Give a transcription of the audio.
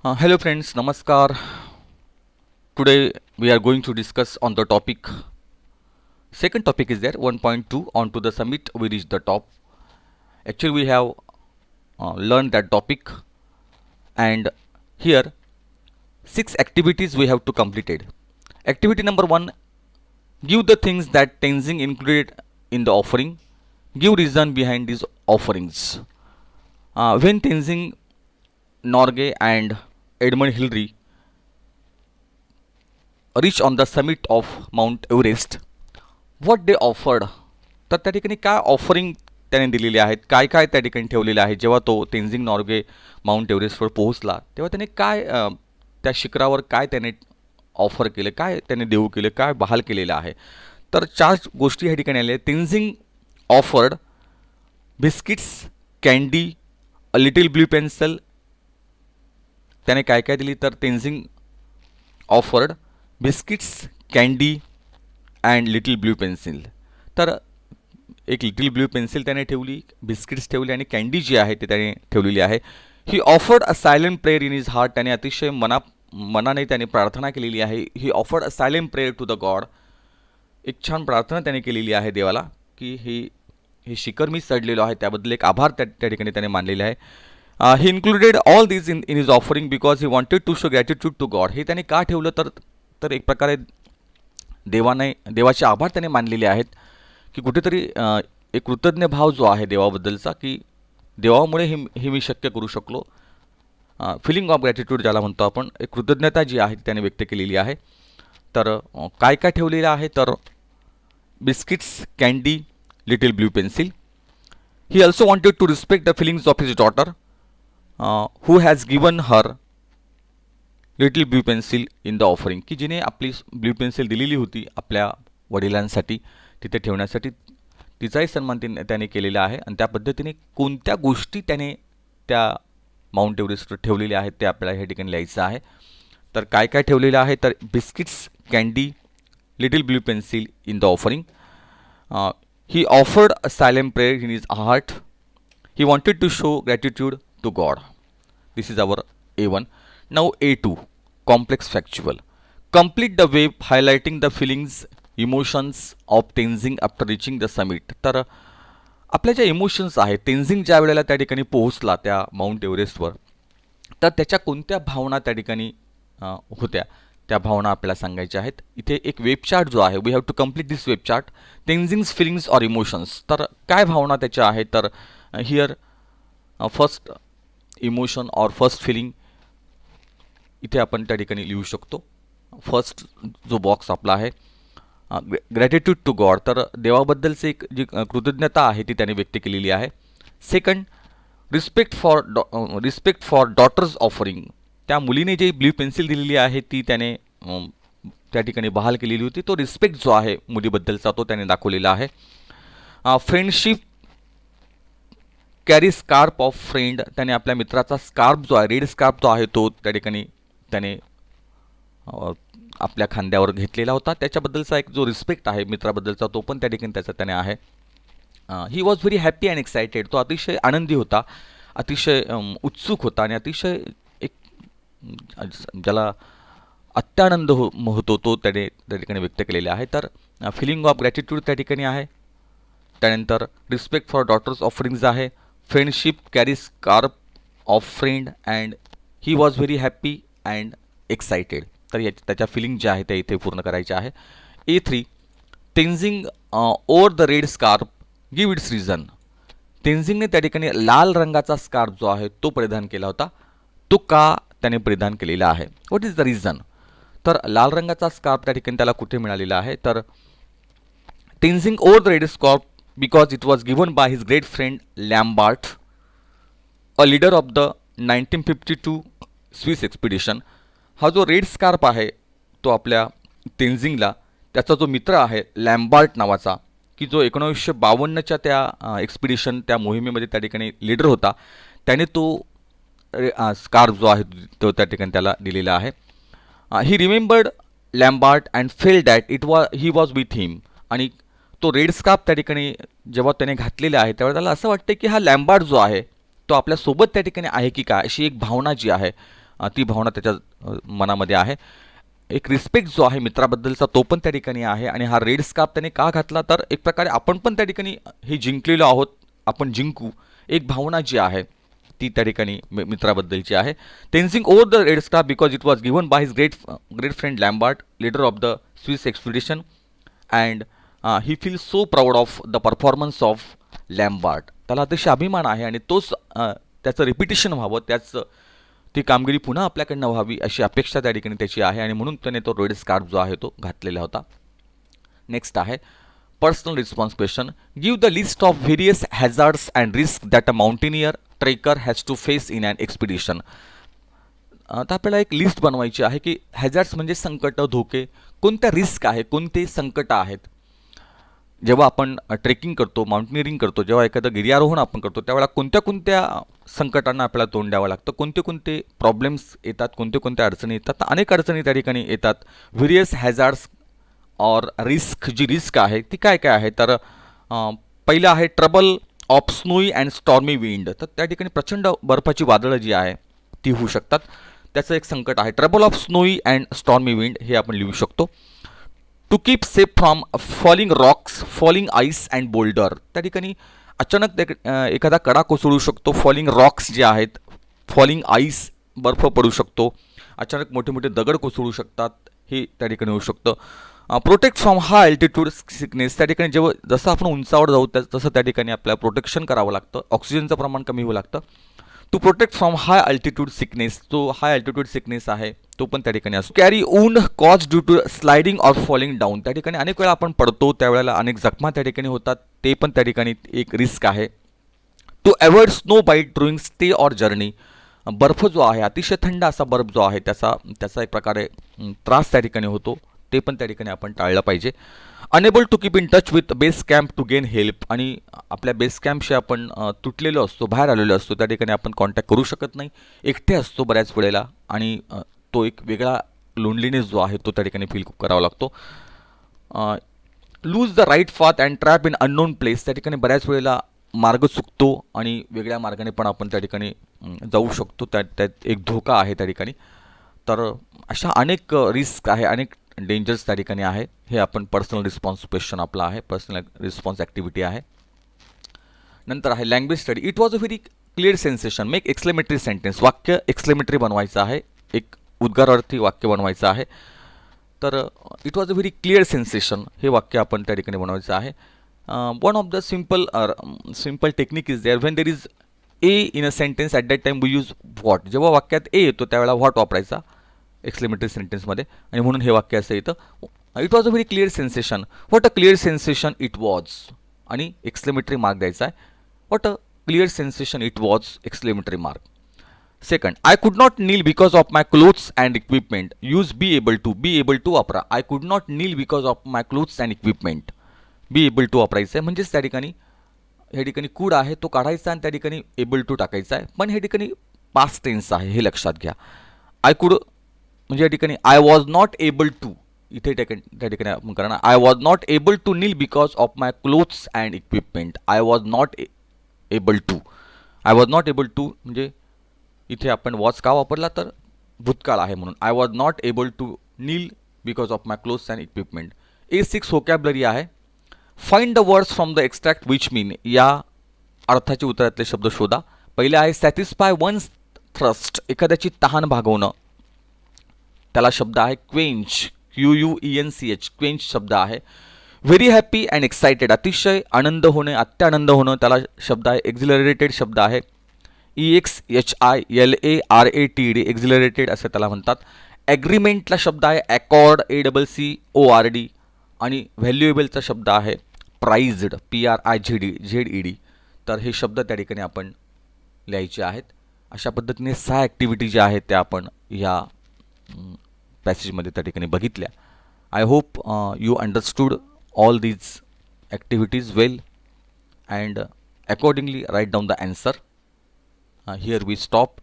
Hello friends, Namaskar. Today we are going to discuss on the topic. Second topic is there 1.2 on to the summit we reach the top. Actually we have learned that topic, and here six activities we have to completed. Activity number 1, give the things that Tenzing included in the offering. Give reason behind these offerings. When Tenzing Norgay and Edmund Hillary reach on the summit of Mount Everest, what they offered, तर त्या ठिकाणी काय offering त्याने दिलेली आहेत, काय काय त्या ठिकाणी ठेवलेले आहे. जेव्हा तो तेन्झिंग नॉर्गे माउंट एव्हरेस्टवर पोहोचला तेव्हा त्याने काय त्या शिखरावर काय त्याने ऑफर केले, काय त्याने देऊ केले, काय बहाल केलेलं आहे. तर चार गोष्टी या ठिकाणी आल्या. Tenzing offered biscuits, candy, a little blue pencil. त्याने काय काय दिली, तर Tenzing offered biscuits, candy and little blue pencil. तर एक लिटिल ब्ल्यू पेन्सिल त्याने ठेवली, बिस्किट्स ठेवली आणि कॅन्डी जी आहे ते त्याने ठेवलेली आहे. He offered a silent prayer in his heart. त्याने अतिशय मनाने त्याने प्रार्थना केलेली आहे. He offered a silent prayer to the God. एक छान प्रार्थना त्याने केलेली आहे देवाला की हे शिखर मी चढलेलो आहे त्याबद्दल एक आभार त्या ठिकाणी त्याने मानलेले आहे. He included all this in his offering because he wanted to show gratitude to God. हे त्याने का ठेवलं, तर एक प्रकारे देवाचे आभार त्याने मानलेले आहेत की कुठेतरी एक कृतज्ञ भाव जो आहे देवाबद्दलचा, की देवामुळे हे मी शक्य करू शकलो. फिलिंग ऑफ ग्रॅटिट्यूड ज्याला म्हणतो आपण, एक कृतज्ञता जी आहे ती त्याने व्यक्त केलेली आहे. तर काय काय ठेवलेलं आहे, तर biscuits, candy, little blue pencil. He also wanted to respect the feelings of his daughter who has given her little blue pencil in the offering. की जिने आपली ब्ल्यू पेन्सिल दिलेली होती आपल्या वडिलांसाठी तिथे ठेवण्यासाठी, तिचाही सन्मान त्याने केलेला आहे. आणि त्या पद्धतीने कोणत्या गोष्टी त्याने त्या माउंट एव्हरेस्टवर ठेवलेल्या आहेत ते आपल्याला ह्या ठिकाणी लिहायचं आहे. तर काय काय ठेवलेलं आहे, तर biscuits, candy, little blue pencil in the offering. He offered a silent prayer in his heart. He wanted to show gratitude to God. This is our A1. Now A2, complex factual. Complete the web highlighting the feelings, emotions of Tenzing after reaching the summit. तर आपल्या ज्या emotions आहेत, तेन्झिंग ज्या वेळेला त्या ठिकाणी पोहोचला त्या माउंट एव्हरेस्टवर, तर त्याच्या कोणत्या भावना त्या ठिकाणी होत्या, त्या भावना आपल्याला सांगायच्या आहेत. इथे एक वेब चार्ट जो आहे, we have to complete this web chart. Tenzing's feelings or emotions. तर काय भावना त्याच्या आहेत, तर here first emotion or first feeling इथे आपण त्या ठिकाणी लिहू शकतो. फर्स्ट जो बॉक्स आपला आहे, ग्रॅटिट्यूड टू गॉड, तर देवाबद्दलचे एक जी कृतज्ञता आहे ती त्याने व्यक्त केलेली आहे. Second, respect for daughter's offering. त्या मुलीने जी ब्ल्यू पेन्सिल दिलेली आहे ती त्याने त्या ठिकाणी बहाल केलेली होती. तो रिस्पेक्ट जो आहे मुलीबद्दलचा तो त्याने दाखवलेला आहे. Friendship, carry scarf of friend. त्याने आपल्या मित्राचा स्कार्प जो आहे, रेड स्कार्प जो आहे तो त्या ठिकाणी त्याने आपल्या खांद्यावर घेतलेला होता. त्याच्याबद्दलचा एक जो रिस्पेक्ट आहे मित्राबद्दलचा तो पण त्या ठिकाणी त्याने आहे. ही was very happy and excited. तो अतिशय आनंदी होता, अतिशय उत्सुक होता आणि अतिशय एक ज्याला अत्यानंद होतो तो त्याने त्या ठिकाणी व्यक्त केलेला आहे. तर फिलिंग ऑफ ग्रॅटिट्यूड त्या ठिकाणी आहे. त्यानंतर रिस्पेक्ट फॉर डॉटर्स ऑफरिंग्ज आहे. Friendship, carry scarf of friend and he was very happy and excited. तर त्याच्या फिलिंग ज्या आहे त्या इथे पूर्ण करायच्या आहे. A3, Tenzing wore the red scarf, give its reason. तेन्झिंगने त्या ठिकाणी लाल रंगाचा स्कार्फ जो आहे तो परिधान केला होता. तो का त्याने परिधान केलेला आहे, व्हॉट इज द रिझन. तर लाल रंगाचा स्कार्फ त्या ठिकाणी त्याला कुठे मिळालेला आहे, तर Tenzing wore the red scarf because it was given by his great friend Lambert, a leader of the 1952 Swiss expedition. हा जो रेड स्कार्प आहे तो आपल्या तेन्झिंगला त्याचा जो मित्र आहे लॅम्बार्ट नावाचा, की जो 1952च्या त्या एक्सपिडिशन त्या मोहिमेमध्ये त्या ठिकाणी लीडर होता, त्याने तो स्कार्फ जो आहे तो त्या ठिकाणी त्याला दिलेला आहे. He remembered Lambert and felt that he was with him. आणि तो रेड स्कार्फ त्या ठिकाणी जेव्हा त्याने घातलेला आहे त्यावेळेला त्याला असं वाटतं की हा लॅम्बार्ट जो आहे तो आपल्यासोबत त्या ठिकाणी आहे की काय, अशी एक भावना जी आहे ती भावना त्याच्या मनामध्ये आहे. एक रिस्पेक्ट जो आहे मित्राबद्दलचा तो पण त्या ठिकाणी आहे. आणि हा रेड स्कार्फ त्याने का घातला, तर एक प्रकारे आपण पण त्या ठिकाणी हे जिंकलेलो आहोत, आपण जिंकू, एक भावना जी आहे ती त्या ठिकाणी मित्राबद्दलची आहे. Tenzing wore the red scarf because it was given by his great friend Lambert, leader of the Swiss expedition, and he feel so proud of the performance of Lambert. त्याला अतिशय अभिमान आहे आणि तोच त्याचं रिपिटेशन व्हावं, त्याचं ती कामगिरी पुन्हा आपल्याकडनं व्हावी अशी अपेक्षा त्या ठिकाणी त्याची आहे आणि म्हणून त्याने तो रेड स्कार्फ जो आहे तो घातलेला होता. नेक्स्ट आहे personal response question. Give the list of various hazards and risk that a mountaineer trekker has to face in an expedition. आता आपल्याला एक लिस्ट बनवायची आहे की हॅझार्ड्स म्हणजे संकट, धोके, कोणत्या रिस्क आहे, कोणते संकट आहेत. जेव्हा आपण ट्रेकिंग करतो, माउंटेनिअरिंग करतो, जेव्हा एखादं गिर्यारोहण आपण करतो, त्यावेळेला कोणत्या कोणत्या संकटांना आपल्याला तोंड द्यावं लागतं, कोणते कोणते प्रॉब्लेम्स येतात, कोणते कोणत्या अडचणी येतात. तर अनेक अडचणी त्या ठिकाणी येतात. व्हेरियस हॅझार्ड्स और रिस्क, जी रिस्क आहे ती काय काय आहे, तर पहिलं आहे trouble of snowy and stormy wind. तर त्या ठिकाणी प्रचंड बर्फाची वादळं जी आहे ती होऊ शकतात, त्याचं एक संकट आहे. Trouble of snowy and stormy wind हे आपण लिहू शकतो. To keep safe from falling rocks, falling ice and boulder. त्या ठिकाणी अचानक एखादा कडा कोसळू शकतो. फॉलिंग रॉक्स जे आहेत, फॉलिंग आईस, बर्फ पडू शकतो. अचानक मोठे मोठे दगड कोसळू शकतात, हे त्या ठिकाणी होऊ शकतं. Protect from high altitude sickness. त्या ठिकाणी जेव्हा जसं आपण उंचावर जाऊ तसं त्या ठिकाणी आपल्याला प्रोटेक्शन करावं लागतं, ऑक्सिजनचं प्रमाण कमी होऊ लागतं. To protect from high altitude sickness, तो हाय अल्टिट्यूड सिकनेस आहे तो पण त्या ठिकाणी असतो. Carry wound cause due to sliding or falling down. त्या ठिकाणी अनेक वेळा आपण पडतो, त्यावेळेला अनेक जखमा त्या ठिकाणी होतात, ते पण त्या ठिकाणी एक रिस्क आहे. To avoid snow bite during stay or journey. बर्फ जो आहे, अतिशय थंड असा बर्फ जो आहे, त्याचा एक प्रकारे त्रास त्या ठिकाणी होतो, ते पण त्या ठिकाणी आपण टाळलं पाहिजे. Enable to keep in touch with base camp to gain help. आणि आपल्या बेस कॅम्पशी आपण तुटलेलो असतो, बाहेर आलेलो असतो, त्या ठिकाणी आपण कॉन्टॅक्ट करू शकत नाही, एकटे असतो बऱ्याच वेळेला आणि तो एक वेगळा लोनलीनेस जो आहे तो त्या ठिकाणी फील करावा लागतो. Lose the right path and trap in unknown place. त्या ठिकाणी बऱ्याच वेळेला मार्ग चुकतो आणि वेगळ्या मार्गाने पण आपण त्या ठिकाणी जाऊ शकतो, त्यात एक धोका आहे त्या ठिकाणी. तर अशा अनेक रिस्क आहे, अनेक डेंजर्स त्या ठिकाणी आहे. हे आपण पर्सनल रिस्पॉन्स क्वेश्चन आपला आहे, पर्सनल रिस्पॉन्स ॲक्टिव्हिटी आहे. नंतर आहे language study. It was a very clear sensation, make exclamatory sentence. वाक्य एक्सक्लेमेटरी बनवायचं आहे, एक उद्गारार्थी वाक्य बनवायचं आहे. तर it was a very clear sensation हे वाक्य आपण त्या ठिकाणी बनवायचं आहे. One of the simple technique is there when there is a in a sentence at that time we use what. जेव्हा वाक्यात ए येतो त्यावेळेला व्हॉट वापरायचा एक्सक्लेमेटरी सेंटेन्समध्ये, आणि म्हणून हे वाक्य असं येतं. It was a very clear sensation. What a clear sensation it was, आणि एक्सक्लेमेटरी मार्क द्यायचा आहे. What a clear sensation it was, exclamatory mark. Second, I could not kneel because of my clothes and equipment. Use be able to. Be able to वापरा. I could not kneel because of my clothes and equipment. Be able to वापरायचं आहे. म्हणजेच त्या ठिकाणी ह्या ठिकाणी कुड आहे तो काढायचा आणि त्या ठिकाणी एबल टू टाकायचा आहे. पण हे ठिकाणी पास्ट टेन्स आहे, हे लक्षात घ्या. आय कुड म्हणजे या ठिकाणी I was not able to, इथे त्या ठिकाणी आपण करणार I was not able to kneel because of my clothes and equipment. I was not able to. I was not able to म्हणजे इथे आपण वॉज का वापरला, तर भूतकाळ आहे म्हणून. I was not able to kneel because of my clothes and equipment. A6 vocabulary आहे. Find the words from the extract which mean. या अर्थाचे उत्तरातले शब्द शोधा. पहिले आहे सॅटिस्फाय वन्स थ्रस्ट, एखाद्याची तहान भागवणं, त्याला शब्द आहे क्वेंच, QUENCH, क्वेंच शब्द आहे. व्हेरी हॅपी अँड एक्सायटेड, अतिशय आनंद होणे, अत्यानंद होणं, त्याला शब्द आहे एक्झिलरेटेड शब्द आहे. EXHILARATED, एक्झिलरेटेड असं त्याला म्हणतात. ॲग्रीमेंटला शब्द आहे अकॉर्ड, ACCORD, आणि व्हॅल्युएबलचा शब्द आहे प्राइज्ड, PRIZED. तर हे शब्द त्या ठिकाणी आपण लिहायचे आहेत. अशा पद्धतीने 6 ॲक्टिव्हिटी ज्या आहेत त्या आपण ह्या पॅसेजमध्ये त्या ठिकाणी बघितल्या. I hope you understood all these activities well and accordingly write down the answer. Here we stop.